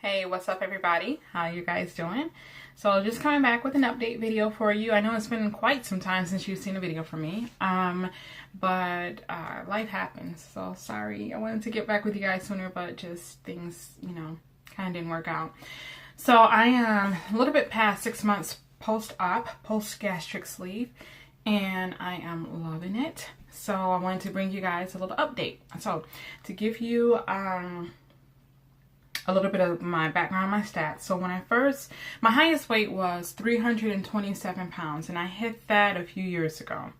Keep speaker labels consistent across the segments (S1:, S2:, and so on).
S1: Hey, what's up everybody? How you guys doing? So just coming back with an update video for you. I know it's been quite some time since you've seen a video from me. But life happens. So sorry. I wanted to get back with you guys sooner, but just things, kind of didn't work out. So I am a little bit past 6 months post-op, post-gastric sleeve, and I am loving it. So I wanted to bring you guys a little update. So to give you a little bit of my background, my stats. So when my highest weight was 327 pounds, and I hit that a few years ago.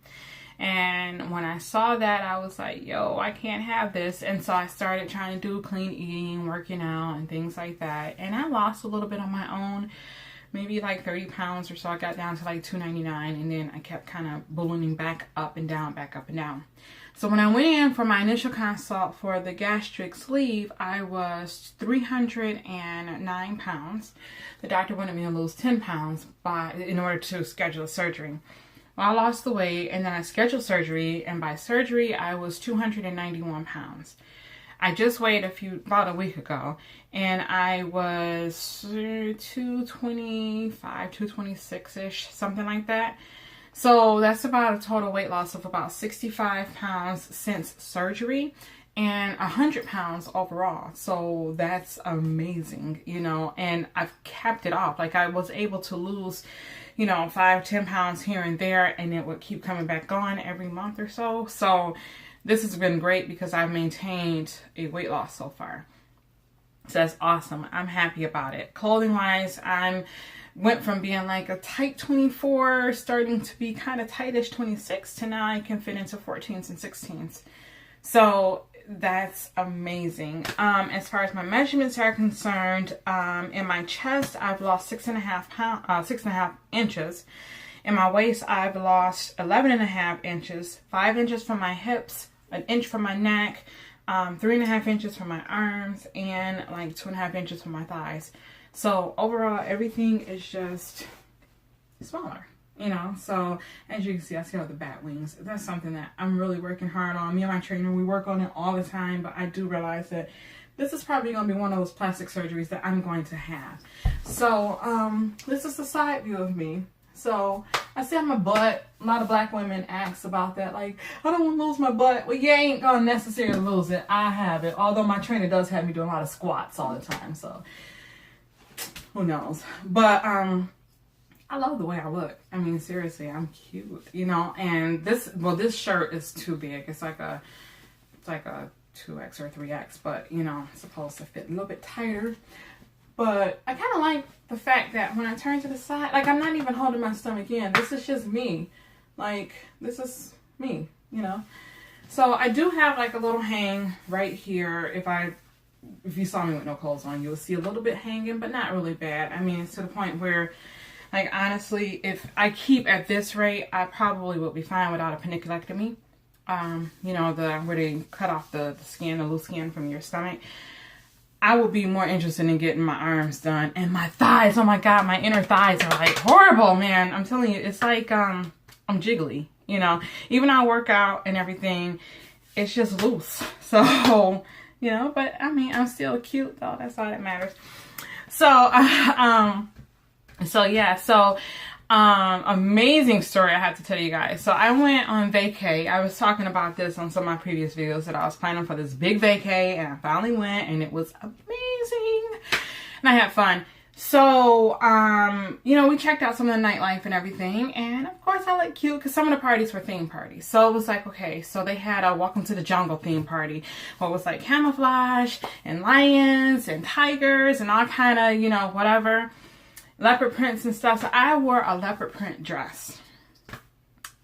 S1: And when I saw that, I was like, yo, I can't have this. And so I started trying to do clean eating, working out, and things like that. And I lost a little bit on my own, maybe like 30 pounds or so. I got down to like 299, and then I kept kind of ballooning back up and down, back up and down. So when I went in for my initial consult for the gastric sleeve, I was 309 pounds. The doctor wanted me to lose 10 pounds in order to schedule a surgery. Well, I lost the weight, and then I scheduled surgery, and by surgery, I was 291 pounds. I just weighed about a week ago, and I was 225, 226-ish, something like that. So that's about a total weight loss of about 65 pounds since surgery and 100 pounds overall. So that's amazing, and I've kept it off. Like I was able to lose, 5, 10 pounds here and there, and it would keep coming back on every month or so. So this has been great because I've maintained a weight loss so far. So that's awesome. I'm happy about it. Clothing wise, went from being like a tight 24, starting to be kind of tightish 26, to now I can fit into 14s and 16s. So that's amazing. As far as my measurements are concerned, in my chest, I've lost 6.5 inches. In my waist, I've lost 11.5 inches, 5 inches from my hips, 1 inch from my neck, 3.5 inches from my arms, and like 2.5 inches from my thighs. So overall, everything is just smaller, So as you can see, I still have the bat wings. That's something that I'm really working hard on. Me and my trainer, we work on it all the time, but I do realize that this is probably going to be one of those plastic surgeries that I'm going to have. So this is the side view of me. So I see my butt. A lot of black women ask about that. Like, I don't want to lose my butt. Well, you ain't going to necessarily lose it. I have it. Although my trainer does have me doing a lot of squats all the time. So who knows? But I love the way I look. I mean, seriously, I'm cute, And this shirt is too big. It's like a 2X or 3X, but it's supposed to fit a little bit tighter. But I kind of like the fact that when I turn to the side, like I'm not even holding my stomach in. This is just me. Like this is me, So I do have like a little hang right here. If you saw me with no clothes on, you'll see a little bit hanging, but not really bad. I mean, it's to the point where, like, honestly, if I keep at this rate, I probably would be fine without a paniculectomy. Where they cut off the skin, the loose skin from your stomach. I would be more interested in getting my arms done and my thighs. Oh my God, my inner thighs are like horrible, man. I'm telling you, it's like I'm jiggly, Even I work out and everything, it's just loose. So, but I mean, I'm still cute though. That's all that matters. So, amazing story I have to tell you guys. So I went on vacay. I was talking about this on some of my previous videos that I was planning for this big vacay, and I finally went, and it was amazing. And I had fun. So, we checked out some of the nightlife and everything, and of course I look cute because some of the parties were theme parties. So it was like, okay, so they had a Welcome to the Jungle theme party, where it was like camouflage and lions and tigers and all kind of, whatever, leopard prints and stuff. So I wore a leopard print dress.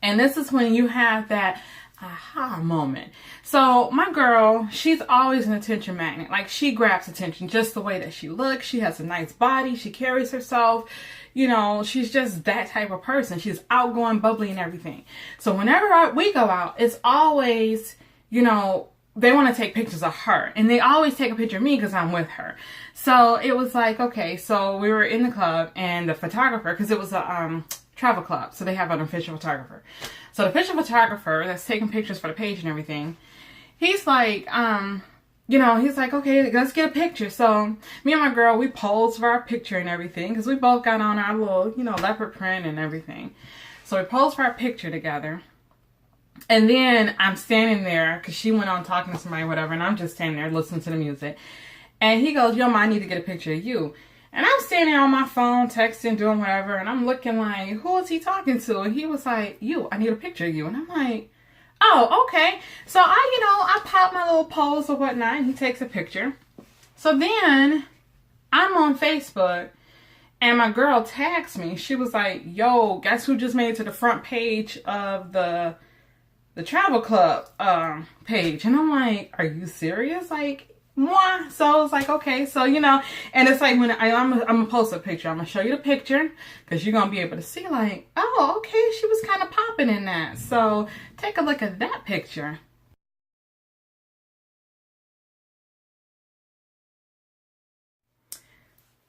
S1: And this is when you have that aha moment. So my girl, she's always an attention magnet. Like she grabs attention just the way that she looks. She has a nice body. She carries herself. She's just that type of person. She's outgoing, bubbly, and everything. So whenever we go out, it's always, they want to take pictures of her. And they always take a picture of me because I'm with her. So it was like, okay, so we were in the club, and the photographer, because it was a travel club, so they have an official photographer. So the official photographer that's taking pictures for the page and everything, he's like, you know, he's like, okay, let's get a picture. So me and my girl, we posed for our picture and everything because we both got on our little, you know, leopard print and everything. So we posed for our picture together. And then I'm standing there because she went on talking to somebody, whatever, and I'm just standing there listening to the music. And he goes, yo, Ma, I need to get a picture of you. And I'm standing on my phone, texting, doing whatever, and I'm looking like, who is he talking to? And he was like, you, I need a picture of you. And I'm like, oh, okay. So I pop my little pose or whatnot, and he takes a picture. So then I'm on Facebook, and my girl tags me. She was like, yo, guess who just made it to the front page of the travel club page? And I'm like, are you serious? Like, moi. So I was like, okay. So, and it's like when I'm going to post a picture. I'm going to show you the picture because you're going to be able to see like, oh, okay. She was kind of popping in that. So take a look at that picture.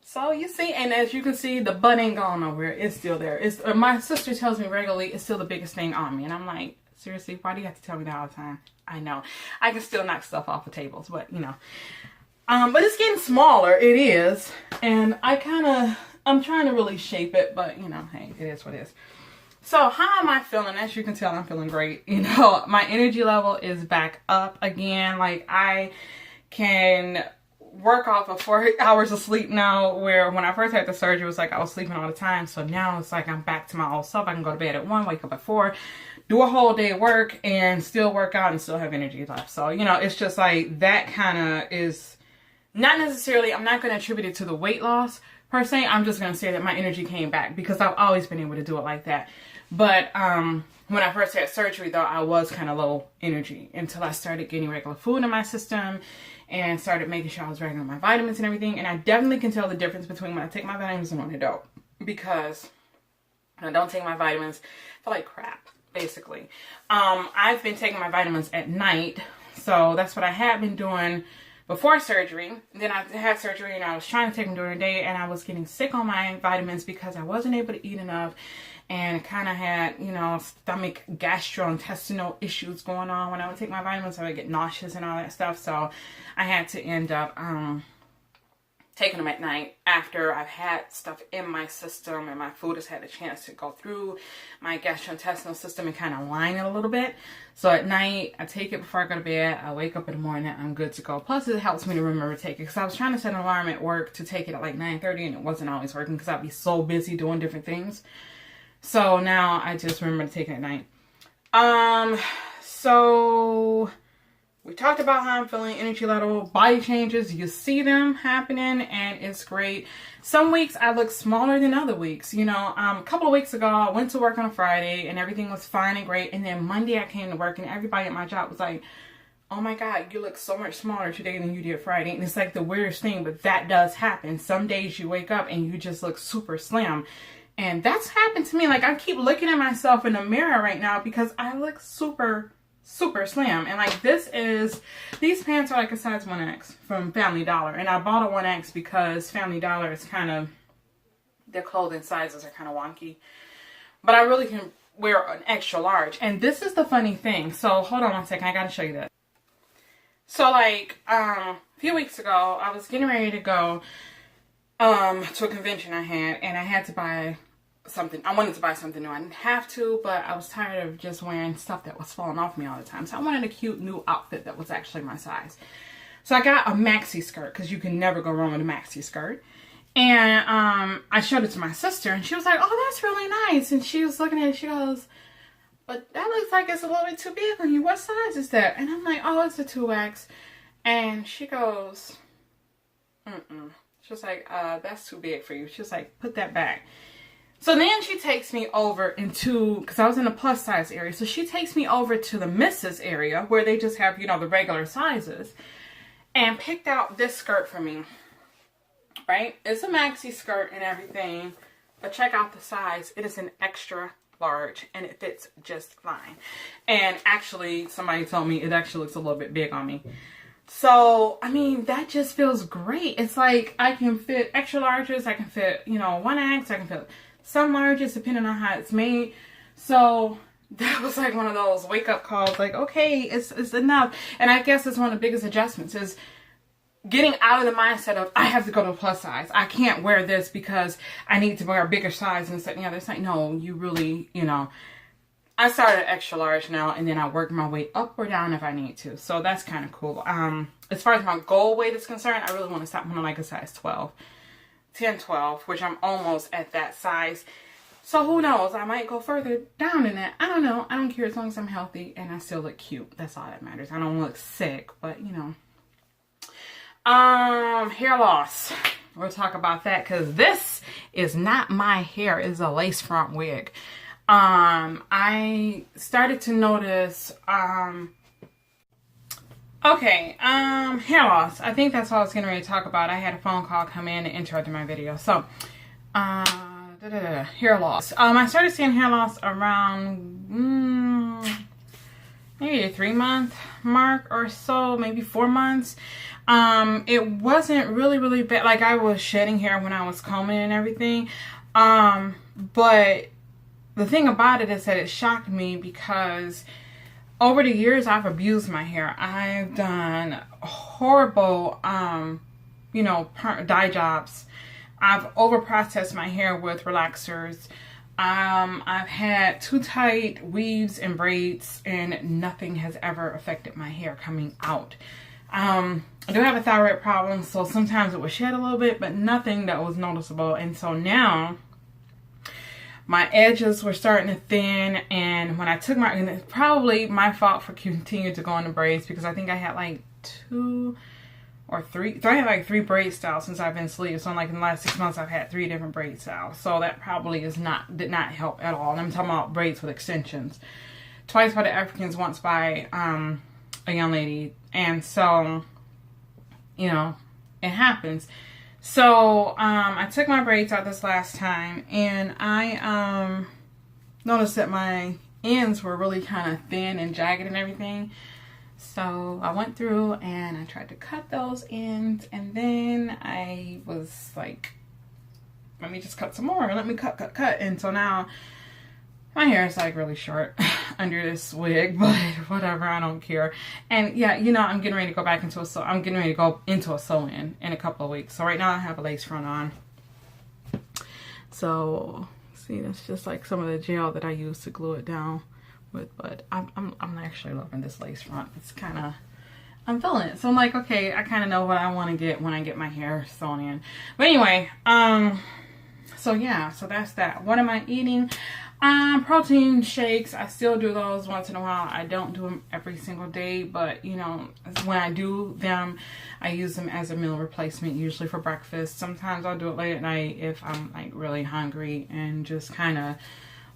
S1: So you see, and as you can see, the butt ain't gone nowhere. It's still there. It's my sister tells me regularly it's still the biggest thing on me. And I'm like, seriously, why do you have to tell me that all the time? I know. I can still knock stuff off of tables, but but it's getting smaller. It is. And I'm trying to really shape it, but hey, it is what it is. So how am I feeling? As you can tell, I'm feeling great. My energy level is back up again. Like I can work off of 4 hours of sleep now, where when I first had the surgery, it was like I was sleeping all the time. So now it's like I'm back to my old self. I can go to bed at 1, wake up at 4, do a whole day of work and still work out and still have energy left. So, it's just like that kind of is not necessarily, I'm not going to attribute it to the weight loss per se. I'm just going to say that my energy came back because I've always been able to do it like that. But when I first had surgery, though, I was kind of low energy until I started getting regular food in my system and started making sure I was regular my vitamins and everything. And I definitely can tell the difference between when I take my vitamins and when I don't. Because when I don't take my vitamins, I feel like crap, basically. I've been taking my vitamins at night. So that's what I had been doing before surgery. Then I had surgery and I was trying to take them during the day. And I was getting sick on my vitamins because I wasn't able to eat enough. And kind of had, stomach gastrointestinal issues going on when I would take my vitamins. I would get nauseous and all that stuff. So I had to end up taking them at night after I've had stuff in my system and my food has had a chance to go through my gastrointestinal system and kind of line it a little bit. So at night, I take it before I go to bed. I wake up in the morning, I'm good to go. Plus, it helps me to remember to take it because I was trying to set an alarm at work to take it at like 9:30 and it wasn't always working because I'd be so busy doing different things. So now I just remember to take it at night. So we talked about how I'm feeling, energy level, body changes. You see them happening and it's great. Some weeks I look smaller than other weeks. A couple of weeks ago, I went to work on a Friday and everything was fine and great. And then Monday I came to work and everybody at my job was like, oh my God, you look so much smaller today than you did Friday. And it's like the weirdest thing, but that does happen. Some days you wake up and you just look super slim. And that's happened to me. Like I keep looking at myself in the mirror right now because I look super slim. And like these pants are like a size 1X from Family Dollar. And I bought a 1X because Family Dollar is their clothing sizes are kind of wonky. But I really can wear an extra large. And this is the funny thing. So hold on one second. I got to show you this. So like a few weeks ago, I was getting ready to go to a convention I had. And I had to buy something. I wanted to buy something new. I didn't have to, but I was tired of just wearing stuff that was falling off me all the time. So I wanted a cute new outfit that was actually my size. So I got a maxi skirt because you can never go wrong with a maxi skirt. And I showed it to my sister and she was like, oh, that's really nice. And she was looking at it. She goes, but that looks like it's a little bit too big on you. What size is that? And I'm like, oh, it's a 2X. And she goes, She was like, that's too big for you. She was like, put that back. So then she takes me over into, because I was in the plus size area. So she takes me over to the missus area where they just have, the regular sizes. And picked out this skirt for me. Right? It's a maxi skirt and everything. But check out the size. It is an extra large. And it fits just fine. And actually, somebody told me it actually looks a little bit big on me. So, I mean, that just feels great. It's like I can fit extra larges. I can fit, 1X. I can fit some larges depending on how it's made. So that was like one of those wake up calls, like, okay, it's enough. And I guess it's one of the biggest adjustments is getting out of the mindset of I have to go to a plus size. I can't wear this because I need to wear a bigger size and stuff. It's like, no, you really, I started at extra large now, and then I work my way up or down if I need to. So that's kind of cool. As far as my goal weight is concerned, I really want to stop when I'm like a size 12, 10, 12, which I'm almost at that size. So who knows? I might go further down in that. I don't know. I don't care as long as I'm healthy and I still look cute. That's all that matters. I don't look sick, but hair loss. We'll talk about that because this is not my hair. It's a lace front wig. I started to notice, hair loss. I think that's all I was getting ready to talk about. I had a phone call come in and interrupted my video. So, hair loss. I started seeing hair loss around maybe a 3-month mark or so, maybe 4 months. It wasn't really bad. Like, I was shedding hair when I was combing and everything. But the thing about it is that it shocked me because over the years I've abused my hair. I've done horrible, dye jobs. I've over-processed my hair with relaxers. I've had too tight weaves and braids, and nothing has ever affected my hair coming out. I do have a thyroid problem, so sometimes it would shed a little bit, but nothing that was noticeable. And so now my edges were starting to thin, and when I took and it's probably my fault for continuing to go into braids because I think I had like 2 or 3. So I had like 3 braid styles since I've been sleeved. So like in the last 6 months, I've had 3 different braid styles. So that probably did not help at all. And I'm talking about braids with extensions. Twice by the Africans, once by a young lady. And so, it happens. So I took my braids out this last time, and I noticed that my ends were really kind of thin and jagged and everything. So I went through and I tried to cut those ends, and then I was like, let me just cut some more. Let me cut. And so now my hair is like really short under this wig, but whatever, I don't care. And yeah, I'm getting ready to go back into I'm getting ready to go into a sew-in a couple of weeks. So right now I have a lace front on. So see, that's just like some of the gel that I use to glue it down with, but I'm actually loving this lace front. It's kind of, I'm feeling it. So I'm like, okay, I kind of know what I want to get when I get my hair sewn in. But anyway, so yeah, so that's that. What am I eating? Protein shakes. I still do those once in a while. I don't do them every single day, but when I do them, I use them as a meal replacement, usually for breakfast. Sometimes I'll do it late at night if I'm like really hungry and just kind of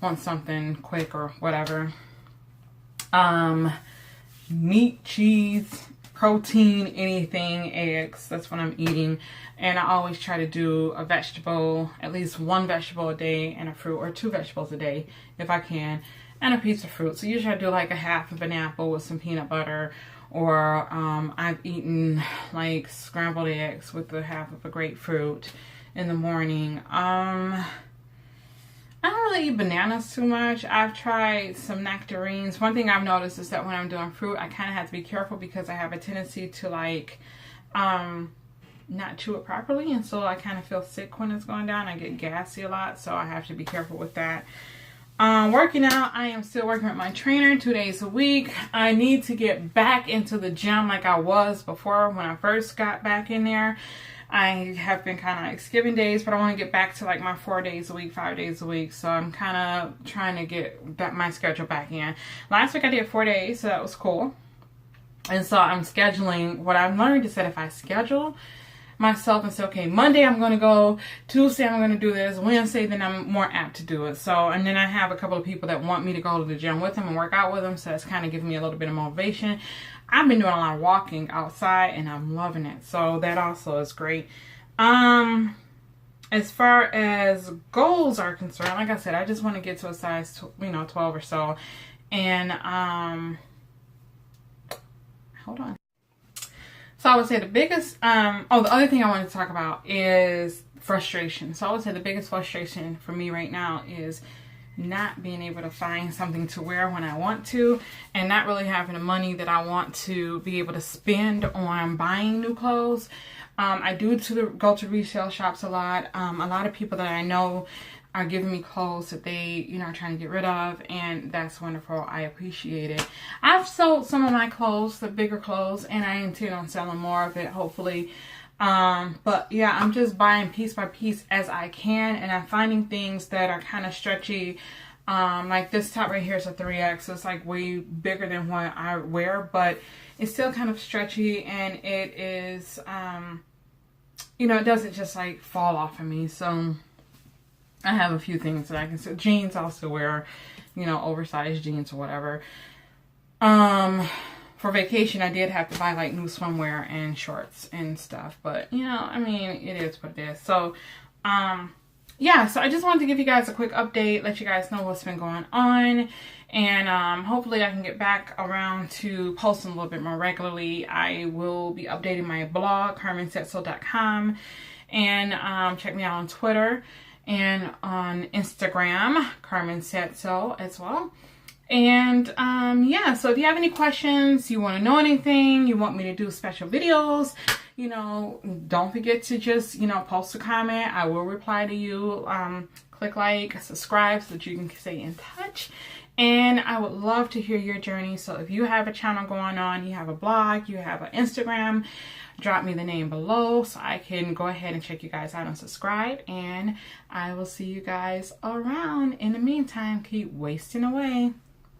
S1: want something quick or whatever. Meat, cheese, protein, anything, eggs, that's what I'm eating. And I always try to do a vegetable, at least 1 vegetable a day, and a fruit, or 2 vegetables a day if I can, and a piece of fruit. So usually I do like a half of an apple with some peanut butter, or I've eaten like scrambled eggs with the half of a grapefruit in the morning. I don't really eat bananas too much. I've tried some nectarines. One thing I've noticed is that when I'm doing fruit, I kind of have to be careful because I have a tendency to like not chew it properly, and so I kind of feel sick when it's going down. I get gassy a lot, so I have to be careful with that. Working out, I am still working with my trainer 2 days a week. I need to get back into the gym like I was before when I first got back in there. I have been kind of like skipping days, but I want to get back to like my 4 days a week, 5 days a week. So I'm kind of trying to get my schedule back in. Last week I did 4 days, so that was cool. And so I'm scheduling. What I've learned is that if I schedule myself and say, okay, Monday I'm going to go, Tuesday I'm going to do this, Wednesday, then I'm more apt to do it. So, and then I have a couple of people that want me to go to the gym with them and work out with them. So that's kind of giving me a little bit of motivation. I've been doing a lot of walking outside and I'm loving it. So that also is great. As far as goals are concerned, like I said, I just want to get to a size, 12 or so. And, hold on. So I would say the biggest, the other thing I wanted to talk about is frustration. So I would say the biggest frustration for me right now is not being able to find something to wear when I want to, and not really having the money that I want to be able to spend on buying new clothes. I do go to resale shops a lot. A lot of people that I know are giving me clothes that they, you know, are trying to get rid of, and that's wonderful. I appreciate it. I've sold some of my clothes, the bigger clothes, and I intend on selling more of it, hopefully. But yeah, I'm just buying piece by piece as I can, and I'm finding things that are kind of stretchy. Like this top right here is a 3X, so it's like way bigger than what I wear, but it's still kind of stretchy, and it is, you know, it doesn't just like fall off of me. So I have a few things that I can still, jeans I'll still wear, you know, oversized jeans or whatever. For vacation, I did have to buy like new swimwear and shorts and stuff, but you know, I mean, it is what it is. So, yeah, so I just wanted to give you guys a quick update, let you guys know what's been going on, and hopefully I can get back around to posting a little bit more regularly. I will be updating my blog, carmensetso.com, and check me out on Twitter and on Instagram, Carmen Setso as well. And yeah, so if you have any questions, you want to know anything, you want me to do special videos, you know, don't forget to just, you know, post a comment. I will reply to you. Click like, subscribe so that you can stay in touch. And I would love to hear your journey. So if you have a channel going on, you have a blog, you have an Instagram, drop me the name below so I can go ahead and check you guys out and subscribe. And I will see you guys around. In the meantime, keep wasting away.